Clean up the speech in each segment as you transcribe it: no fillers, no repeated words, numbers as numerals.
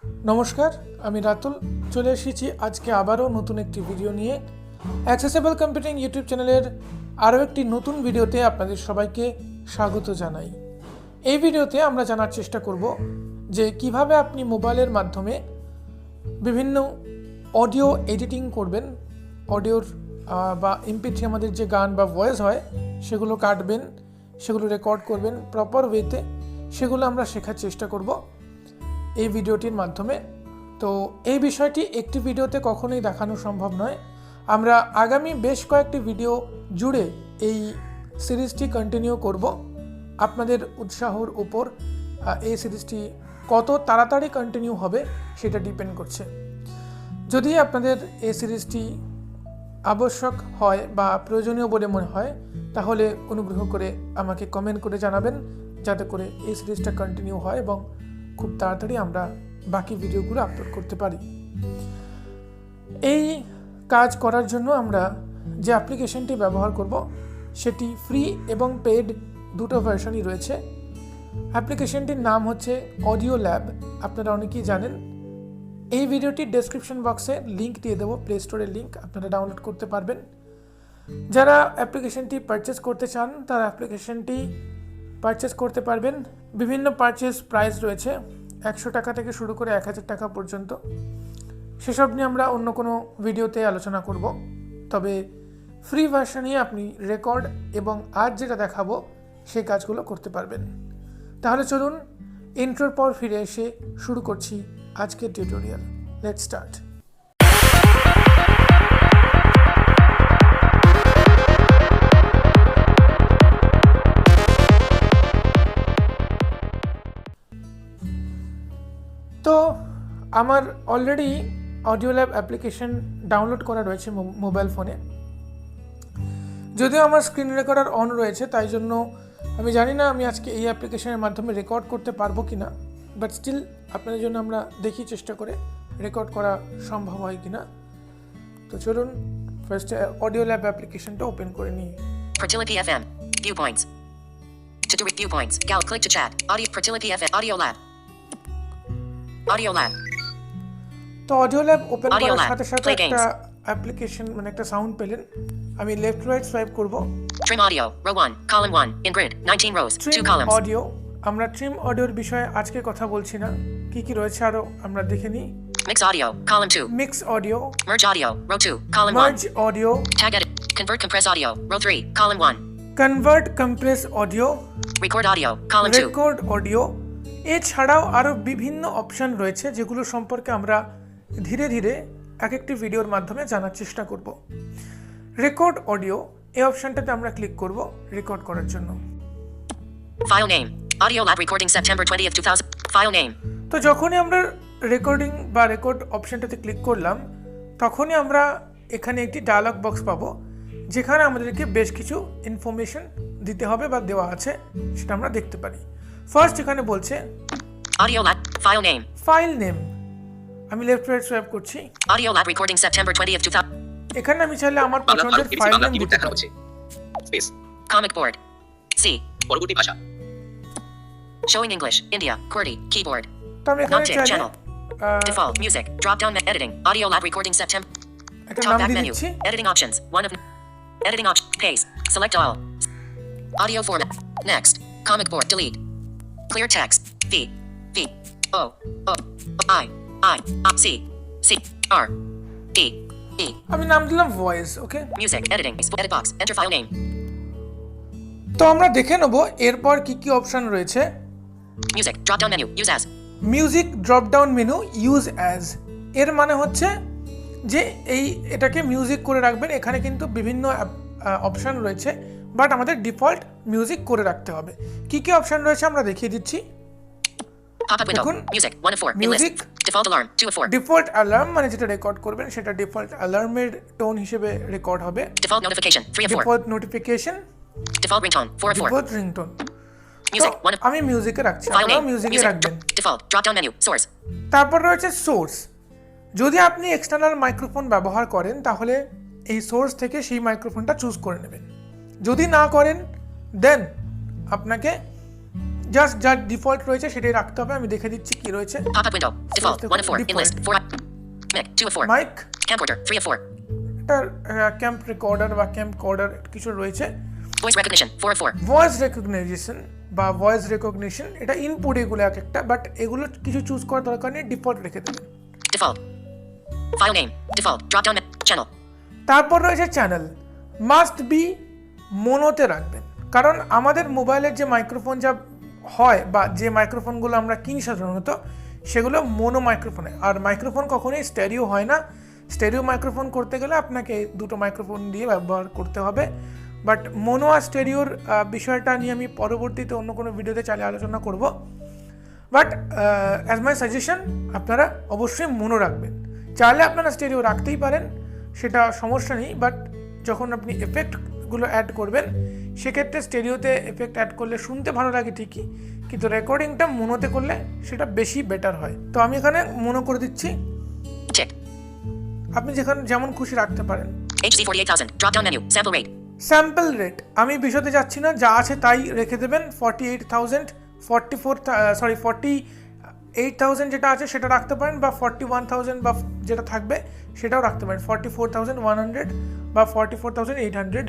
নমস্কার, আমি রাতুল চলে এসেছি আজকে আবারও নতুন একটি ভিডিও নিয়ে অ্যাক্সেসিবল কম্পিউটিং ইউটিউব চ্যানেলের আরও একটি নতুন ভিডিওতে আপনাদের সবাইকে স্বাগত জানাই। এই ভিডিওতে আমরা জানার চেষ্টা করব যে কিভাবে আপনি মোবাইলের মাধ্যমে বিভিন্ন অডিও এডিটিং করবেন, অডিওর বা MP3 আমাদের যে গান বা ভয়েস হয় সেগুলো কাটবেন, সেগুলো রেকর্ড করবেন প্রপার ওয়েতে, সেগুলো আমরা শেখার চেষ্টা করব এই ভিডিওটির মাধ্যমে। তো এই বিষয়টি একটি ভিডিওতে কখনোই দেখানো সম্ভব নয়। আমরা আগামী বেশ কয়েকটি ভিডিও জুড়ে এই সিরিজটি কন্টিনিউ করব। আপনাদের উৎসাহর উপর এই সিরিজটি কত তাড়াতাড়ি কন্টিনিউ হবে সেটা ডিপেন্ড করছে। যদি আপনাদের এই সিরিজটি আবশ্যক হয় বা প্রয়োজনীয় বলে মনে হয় তাহলে অনুগ্রহ করে আমাকে কমেন্ট করে জানাবেন, যাতে করে এই সিরিজটা কন্টিনিউ হয় এবং খুব তাড়াতাড়ি আমরা বাকি ভিডিওগুলো আপলোড করতে পারি। এই কাজ করার জন্য আমরা যে অ্যাপ্লিকেশনটি ব্যবহার করব সেটি ফ্রি এবং পেইড দুটো ভার্সনই রয়েছে। অ্যাপ্লিকেশনটির নাম হচ্ছে AudioLab, আপনারা অনেকেই জানেন। এই ভিডিওটির ডেসক্রিপশন বক্সে লিঙ্ক দিয়ে দেবো, প্লে স্টোরের লিঙ্ক, আপনারা ডাউনলোড করতে পারবেন। যারা অ্যাপ্লিকেশনটি পারচেস করতে চান তারা অ্যাপ্লিকেশনটি পারচেস করতে পারবেন। বিভিন্ন পারচেস প্রাইস রয়েছে 100 টাকা থেকে শুরু করে 1000 টাকা পর্যন্ত। সেসব নিয়ে আমরা অন্য কোনো ভিডিওতে আলোচনা করব। তবে ফ্রি ভার্সনে আপনি রেকর্ড এবং আজ যেটা দেখাবো সেই কাজগুলো করতে পারবেন। তাহলে চলুন ইন্ট্রোর পর ফিরে এসে শুরু করছি আজকের টিউটোরিয়াল। Let's start. তো আমার অলরেডি AudioLab অ্যাপ্লিকেশন ডাউনলোড করা রয়েছে মোবাইল ফোনে। যদিও আমার স্ক্রিন রেকর্ডার অন রয়েছে, তাই জন্য আমি জানি না আমি আজকে এই অ্যাপ্লিকেশনের মাধ্যমে রেকর্ড করতে পারবো কি না, বাট স্টিল আপনাদের জন্য আমরা দেখি চেষ্টা করে রেকর্ড করা সম্ভব হয় কি না। তো চলুন ফার্স্টে AudioLab অ্যাপ্লিকেশনটা ওপেন করে নিই। Fertility FM viewpoints to do with viewpoints click to chat audio Fertility FM AudioLab তো AudioLab ওপেন করার AudioLab, সাথে সাথে play একটা games. অ্যাপ্লিকেশন একটা সাউন্ড পেলেন। আমি লেফট রাইট সোয়াইপ করব। trim audio row 1 column 1 in grid 19 rows 2 columns audio, আমরা ট্রিম অডিওর বিষয়ে আজকে কথা বলছি না, কি কি রয়েছে আরো আমরা দেখে নিই। mix audio column 2 mix audio, merge audio row 2 column 1 merge audio, tag edit convert compress audio row 3 column 1 convert compress audio, record audio column 2 record audio. এছাড়াও আরও বিভিন্ন অপশন রয়েছে যেগুলো সম্পর্কে আমরা ধীরে ধীরে এক একটি ভিডিওর মাধ্যমে জানার চেষ্টা করব। রেকর্ড অডিও এই অপশনটাতে আমরা ক্লিক করব রেকর্ড করার জন্য। file name AudioLab recording September 20th 2000 file name তো যখনই আমরা রেকর্ডিং বা রেকর্ড অপশনটাতে ক্লিক করলাম তখনই আমরা এখানে একটি ডায়ালগ বক্স পাবো, যেখানে আমাদেরকে বেশ কিছু ইনফরমেশন দিতে হবে বা দেওয়া আছে, সেটা আমরা দেখতে পারি। ফার্স্ট এখানে বলছে AudioLab file name file name. আমি লেফট রাইট সোয়াইপ করছি। AudioLab recording September 20th 2000 এখানে আমি চাইলে আমার পছন্দের ফাইল নেম দিতে পারি। স্পেস comic board C পরবর্তী ভাষা showing English India QWERTY keyboard তো আমি এখানে Nonchip চাইলে channel default music drop down editing AudioLab recording September একটা নাম TalkBack দিয়ে menu দিচ্ছি। editing options one of editing option paste select all audio format next comic board delete clear text V O I C R E E আমি নাম দিলাম voice. ওকে, music editing edit box enter file name তো আমরা দেখে নেব এরপর কি কি অপশন রয়েছে। music drop down menu use as music drop down menu use as, এর মানে হচ্ছে যে এটাকে মিউজিক করে রাখবেন। এখানে কিন্তু বিভিন্ন অপশন রয়েছে, বাট আমাদের ডিফল্ট মিউজিক করে রাখতে হবে। কি কি অপশন রয়েছে আমরা দেখিয়ে দিচ্ছি। pop-up window দেখুন, music 1 of 4 in music, list default alarm 2 of 4 default alarm মানে যেটা রেকর্ড করবেন সেটা ডিফল্ট অ্যালার্মের টোন হিসেবে রেকর্ড হবে। default notification 3 of 4 default notification, default ringtone 4 of 4 default ringtone. music 1 of আমি মিউজিকে রাখছি, file আপনারা name মিউজিকে music রাখবেন। default drop down menu source তারপর রয়েছে সোর্স। যদি আপনি এক্সটার্নাল মাইক্রোফোন ব্যবহার করেন তাহলে এই সোর্স থেকে সেই মাইক্রোফোনটা চুজ করে নেবেন। যদি না করেন দেন আপনাকে জাস্ট যা ডিফল্ট রয়েছে সেটাই রাখতে হবে। আমি দেখে দিচ্ছি কি রয়েছে। Pop-up window. Default. 1 of 4. In list. 4. Mic. 2 of 4. Mic, Camcorder. 3 of 4. এটা ক্যাম্প রেকর্ডার বা ক্যাম্প কর্ডার কিছু রয়েছে। Voice recognition. 4 of 4. Voice recognition বা ভয়েস রেকগনিশন, এটা ইনপুট এগুলো এক একটা, বাট এগুলো কিছু চুজ করার দরকার নেই, ডিফল্ট রেখে দেবেন। Default. File name. Default. Drop down channel. তারপর রয়েছে চ্যানেল, মাস্ট বি মোনোতে রাখবেন, কারণ আমাদের মোবাইলের যে মাইক্রোফোন যা হয় বা যে মাইক্রোফোনগুলো আমরা কিনি সাধারণত সেগুলো মোনো মাইক্রোফোনে, আর মাইক্রোফোন কখনোই স্টেরিও হয় না। স্টেরিও মাইক্রোফোন করতে গেলে আপনাকে দুটো মাইক্রোফোন দিয়ে ব্যবহার করতে হবে, বাট মোনো আর স্টেরিওর বিষয়টা নিয়ে আমি পরবর্তীতে অন্য কোনো ভিডিওতে চালিয়ে আলোচনা করব। বাট অ্যাজ মাই সাজেশন আপনারা অবশ্যই মোনো রাখবেন। চাইলে আপনারা স্টেরিও রাখতেই পারেন, সেটা সমস্যা নেই, বাট যখন আপনি এফেক্টগুলো অ্যাড করবেন সেক্ষেত্রে স্টেরিওতে এফেক্ট অ্যাড করলে শুনতে ভালো লাগে ঠিকই, কিন্তু রেকর্ডিংটা মোনোতে করলে সেটা বেশি বেটার হয়। তো আমি এখানে মোনো করে দিচ্ছি। Check. আপনি যেখানে যেমন খুশি রাখতে পারেন। HC 48000. Drop down menu. Sample rate. Sample rate আমি বিষয়তে যাচ্ছি না, যা আছে তাই রেখে দেবেন। 48,000 যেটা আছে সেটা রাখতে পারেন, বা 41,000 বা যেটা থাকবে সেটাও রাখতে পারেন। 44,100 বা 44,800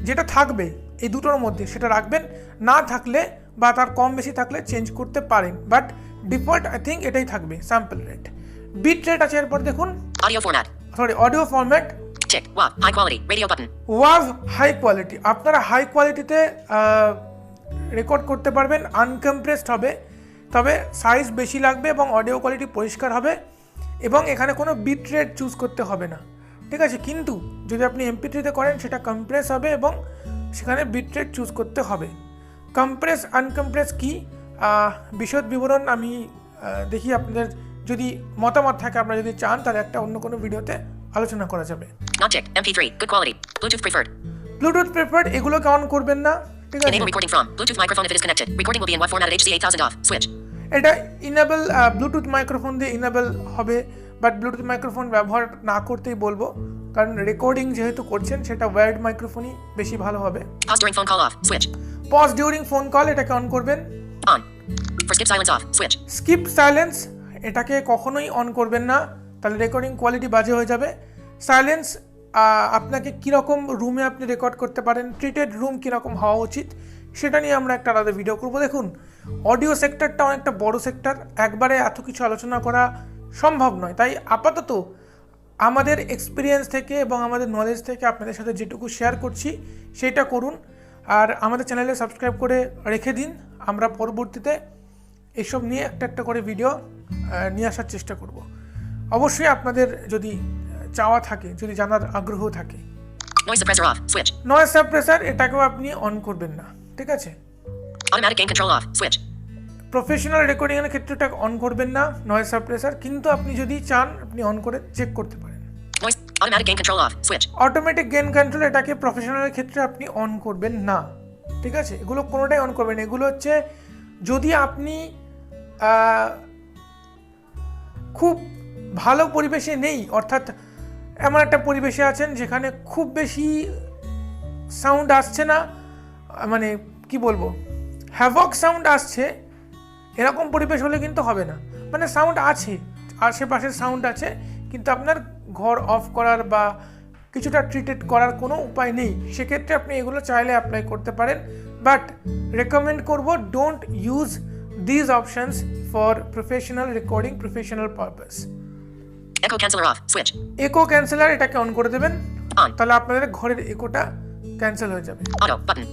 যেটা থাকবে এই দুটোর মধ্যে সেটা রাখবেন। না থাকলে বা তার কম বেশি থাকলে চেঞ্জ করতে পারেন, বাট ডিফল্ট আই থিঙ্ক এটাই থাকবে স্যাম্পল রেট। বিট রেট আছে, এরপর দেখুন Audio format. Audio format. Check. WAV. High quality. Radio button. ওয়াভ হাই কোয়ালিটি, আপনারা হাই কোয়ালিটিতে রেকর্ড করতে পারবেন, আনকম্প্রেসড হবে, তবে সাইজ বেশি লাগবে এবং অডিও কোয়ালিটি পরিষ্কার হবে, এবং এখানে কোনো বিট রেট চুজ করতে হবে না, ঠিক আছে। কিন্তু যদি আপনি MP3তে করেন সেটা কম্প্রেস হবে এবং সেখানে বিট রেট চুজ করতে হবে। কম্প্রেস আনকম্প্রেস কি বিশদ বিবরণ আমি দেখি, আপনাদের যদি মতামত থাকে, আপনারা যদি চান তাহলে একটা অন্য কোনো ভিডিওতে আলোচনা করা যাবে। Not checked. MP3. Good quality. Bluetooth preferred. Bluetooth preferred এগুলোকে অন করবেন না, ঠিক আছে। Enable recording from Bluetooth microphone if it is connected. Recording will be in WAV format at HC 8000 off. Switch. এটা ইনেবল ব্লুটুথ মাইক্রোফোন দিয়ে enable হবে, but Bluetooth microphone ব্যবহার না করতেই বলবো, কারণ রেকর্ডিং যেহেতু করছেন সেটা ওয়্যার্ড মাইক্রোফোনই বেশি ভালো হবে। Pause during phone call off. Switch. Pause during phone call এটাকে অন করবেন। On. For skip silence off. Switch. Skip silence এটাকে কখনোই অন করবেন না, তাহলে রেকর্ডিং কোয়ালিটি বাজে হয়ে যাবে। সাইলেন্স আপনাকে কীরকম রুমে আপনি রেকর্ড করতে পারেন, ট্রিটেড রুম কীরকম হওয়া উচিত সেটা নিয়ে আমরা একটা আলাদা ভিডিও করব। দেখুন, অডিও সেক্টরটা অনেকটা বড় সেক্টর, একবারে এত কিছু আলোচনা করা সম্ভব নয়, তাই আপাতত আমাদের এক্সপিরিয়েন্স থেকে এবং আমাদের নলেজ থেকে আপনাদের সাথে যেটুকু শেয়ার করছি সেটা করুন, আর আমাদের চ্যানেলে সাবস্ক্রাইব করে রেখে দিন। আমরা পরবর্তীতে এসব নিয়ে একটা একটা করে ভিডিও নিয়ে আসার চেষ্টা করব। অবশ্যই আপনাদের যদি চাওয়া থাকে, যদি জানার আগ্রহ থাকে। Noise suppressor off. Switch. Noise suppressor এটাকেও আপনি অন করবেন না, ঠিক আছে। Automatic gain control off. Switch. Professional রেকর্ডিংয়ের ক্ষেত্রে এটা অন করবেন না নয়েজ সাপ্রেসার, কিন্তু আপনি যদি চান আপনি অন করে চেক করতে পারেন। Noise. Automatic gain control off. Switch. Automatic gain control এটাকে প্রফেশনালের ক্ষেত্রে আপনি অন করবেন না, ঠিক আছে। এগুলো কোনোটাই অন করবেন না। এগুলো হচ্ছে যদি আপনি খুব ভালো পরিবেশে নেই, অর্থাৎ এমন একটা পরিবেশে আছেন যেখানে খুব বেশি সাউন্ড আসছে না, মানে কি বলবো, হ্যাভক সাউন্ড আসছে, এরকম পরিবেশ হলে কিন্তু হবে না। মানে সাউন্ড আছে, আশেপাশের সাউন্ড আছে, কিন্তু আপনার ঘর অফ করার বা কিছুটা ট্রিটেড করার কোনো উপায় নেই, সেক্ষেত্রে আপনি এগুলো চাইলে অ্যাপ্লাই করতে পারেন। বাট রেকমেন্ড করব, don't use these options for professional recording, professional purpose. Echo canceller off. Switch. একো ক্যান্সেলার এটাকে অন করে দেবেন, On. তাহলে আপনাদের ঘরের একোটা ক্যান্সেল হয়ে যাবে। Auto button.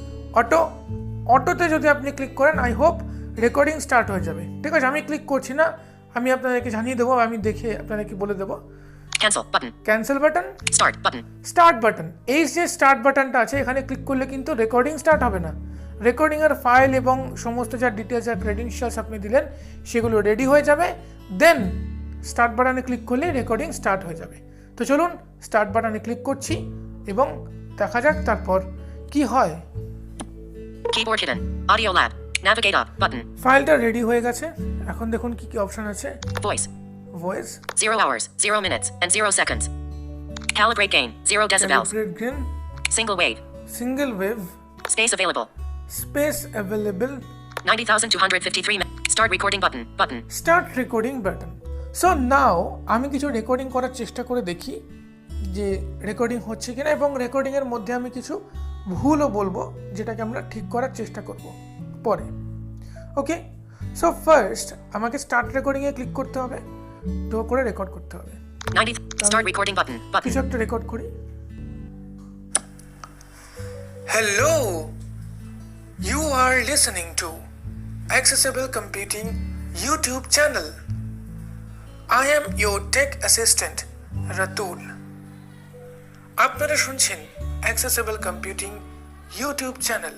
অটোতে যদি আপনি ক্লিক করেন, আই হোপ রেকর্ডিং স্টার্ট হয়ে যাবে, ঠিক আছে। আমি ক্লিক করছি না, আমি আপনাদেরকে জানিয়ে দেবো, আমি দেখে আপনাদেরকে বলে দেবো। Cancel button. Cancel button, Start button. Start button, এই যে স্টার্ট বাটনটা আছে এখানে ক্লিক করলে কিন্তু রেকর্ডিং স্টার্ট হবে না। রেকর্ডিংয়ের ফাইল এবং সমস্ত যা ডিটেলস আর ক্রেডেনশিয়ালস আপনি দিলেন সেগুলো রেডি হয়ে যাবে, দেন স্টার্ট বাটনে ক্লিক করলে রেকর্ডিং স্টার্ট হয়ে যাবে। তো চলুন স্টার্ট বাটনে ক্লিক করছি এবং দেখা যাক তারপর কি হয়। Keyboard hidden. AudioLab. Navigate up button. ফাইলটা রেডি হয়ে গেছে, এখন দেখুন কি কি অপশন আছে। Voice. Voice, 0 hours, 0 minutes, and 0 seconds. Calibrate gain. 0 decibels. Calibrate gain, Single wave. Single wave, Space available. Space available, 90,253. Start recording button. Start recording button. So now আমি কিছু রেকর্ডিং করার চেষ্টা করে দেখি যে রেকর্ডিং হচ্ছে কিনা, এবং রেকর্ডিংয়ের মধ্যে আমি কিছু ভুলও বলবো যেটাকে আমরা ঠিক করার চেষ্টা করব পরে। ওকে, সো ফার্স্ট আমাকে স্টার্ট রেকর্ডিংয়ে ক্লিক করতে হবে, তো করে রেকর্ড করতে হবে। 90. Start recording button. কিছু একটা রেকর্ড করি। Hello, you are listening to Accessible Computing YouTube channel. I am your tech assistant, Ratul. আপনারা শুনছেন Accessible Computing YouTube channel.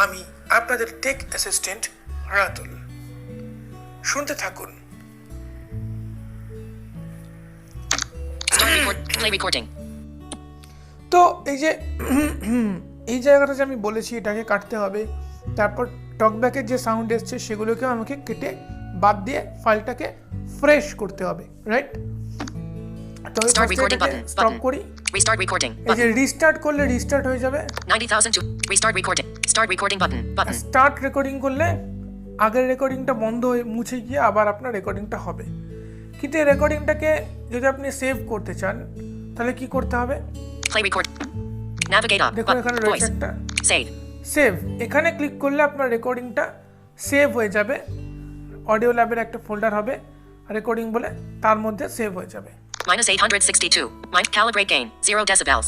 আমি আপনাদের টেক অ্যাসিস্ট্যান্ট রাতুল। শুনতে থাকুন। Play recording. তো এই যে এই জায়গাটা যে আমি বলেছি এটাকে কাটতে হবে, তারপর টকব্যাকের যে সাউন্ড এসছে সেগুলোকেও আমাকে কেটে বাদ দিয়ে ফাইলটাকে ফ্রেশ করতে হবে, রাইট? তো স্টপ করি, Restart recording. এই যে রিস্টার্ট করলে রিস্টার্ট হয়ে যাবে। 90,000 to restart recording. Start recording button. Start recording করলে আগের রেকর্ডিংটা বন্ধ হয়ে মুছে গিয়ে আবার আপনার রেকর্ডিংটা হবে। কিন্তু এই রেকর্ডিংটাকে যদি আপনি সেভ করতে চান তাহলে কি করতে হবে? Play record. Navigate up. দেখুন এখানে রয়েছে একটা সেভ, এখানে ক্লিক করলে আপনার রেকর্ডিংটা সেভ হয়ে যাবে। অডিও ল্যাবের একটা ফোল্ডার হবে রেকর্ডিং বলে, তার মধ্যে সেভ হয়ে যাবে। -862. Calibrate gain 0 decibels.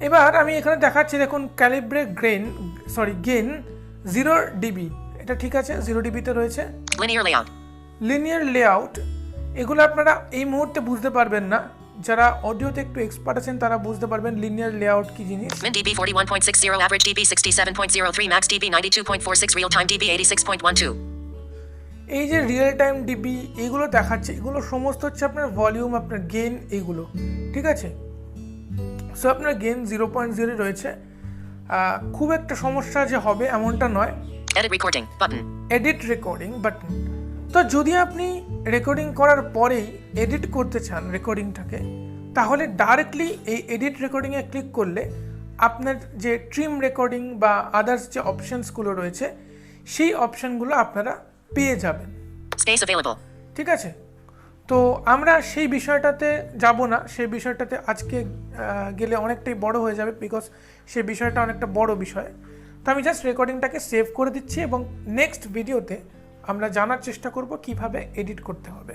এবার আমি এখানে দেখাচ্ছি, দেখুন ক্যালিব্রেট গেইন 0 dB, এটা ঠিক আছে, 0 dB তে রয়েছে। লিনিয়ার লেআউট এগুলো আপনারা এই মুহূর্তে বুঝতে পারবেন না, যারা অডিওতে একটু এক্সপার্ট আছেন তারা বুঝতে পারবেন লিনিয়ার লেআউট কি জিনিস। Min dB 41.60, average dB 67.03, max dB 92.46, real time dB 86.12. এই যে রিয়েল টাইম ডিবি এগুলো দেখাচ্ছে, এগুলো সমস্ত হচ্ছে আপনার ভলিউম, আপনার গেইন, এইগুলো ঠিক আছে। সো আপনার গেইন 0.0 রয়েছে, খুব একটা সমস্যা যে হবে এমনটা নয়। Edit recording button. তো যদি আপনি রেকর্ডিং করার পরেই এডিট করতে চান রেকর্ডিংটাকে, তাহলে ডাইরেক্টলি এই এডিট রেকর্ডিংয়ে ক্লিক করলে আপনার যে ট্রিম রেকর্ডিং বা আদার্স যে অপশানসগুলো রয়েছে সেই অপশানগুলো আপনারা পেয়ে যাবেন। ঠিক আছে, তো আমরা সেই বিষয়টাতে যাব না, সেই বিষয়টাতে আজকে গেলে অনেকটাই বড় হয়ে যাবে, বিকজ সেই বিষয়টা অনেকটা বড় বিষয়। তো আমি জাস্ট রেকর্ডিংটাকে সেভ করে দিচ্ছি, এবং নেক্সট ভিডিওতে আমরা জানার চেষ্টা করব কিভাবে এডিট করতে হবে।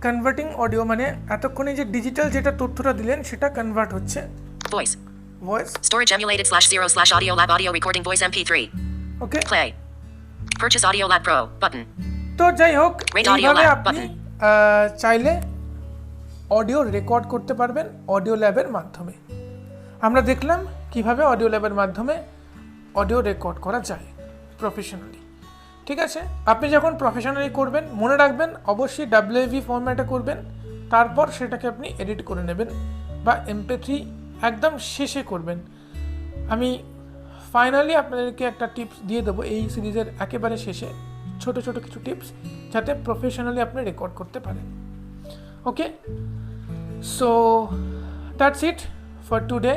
কনভার্টিং অডিও মানে এতক্ষণে যে ডিজিটাল যেটা তথ্যটা দিলেন সেটা কনভার্ট হচ্ছে voice voice storage emulated/0/AudioLab audio recording voice mp3. Okay, play purchase AudioLab Pro button. তো যাই হোক, এইভাবে আপনি button. চাইলে অডিও রেকর্ড করতে পারবেন অডিও ল্যাবের মাধ্যমে। আমরা দেখলাম কিভাবে অডিও ল্যাবের মাধ্যমে অডিও রেকর্ড করা যায় প্রফেশনালি। ঠিক আছে, আপনি যখন প্রফেশনালি করবেন মনে রাখবেন অবশ্যই WAV ফরম্যাটে করবেন, তারপর সেটাকে আপনি এডিট করে নেবেন বা MP3 একদম শেষে করবেন। আমি ফাইনালি আপনাদেরকে একটা টিপস দিয়ে দেবো এই সিরিজের একেবারে শেষে, ছোট ছোট কিছু টিপস যাতে প্রফেশনালি আপনি রেকর্ড করতে পারেন। Okay, so that's it for today.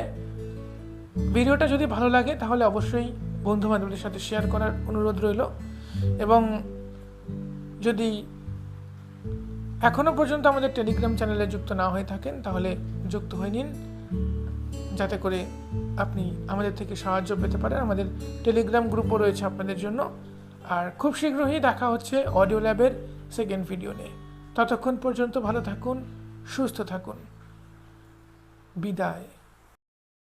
ভিডিওটা যদি ভালো লাগে তাহলে অবশ্যই বন্ধু বান্ধবদের সাথে শেয়ার করার অনুরোধ রইল, এবং যদি এখনও পর্যন্ত আমাদের টেলিগ্রাম চ্যানেলে যুক্ত না হয়ে থাকেন তাহলে যুক্ত হয়ে নিন, যাতে করে আপনি আমাদের থেকে সাহায্য পেতে পারেন। আমাদের টেলিগ্রাম গ্রুপও রয়েছে আপনাদের জন্য। আর খুব শীঘ্রই দেখা হচ্ছে অডিও ল্যাবের সেকেন্ড ভিডিও নিয়ে। ততক্ষণ পর্যন্ত ভালো থাকুন, সুস্থ থাকুন, বিদায়।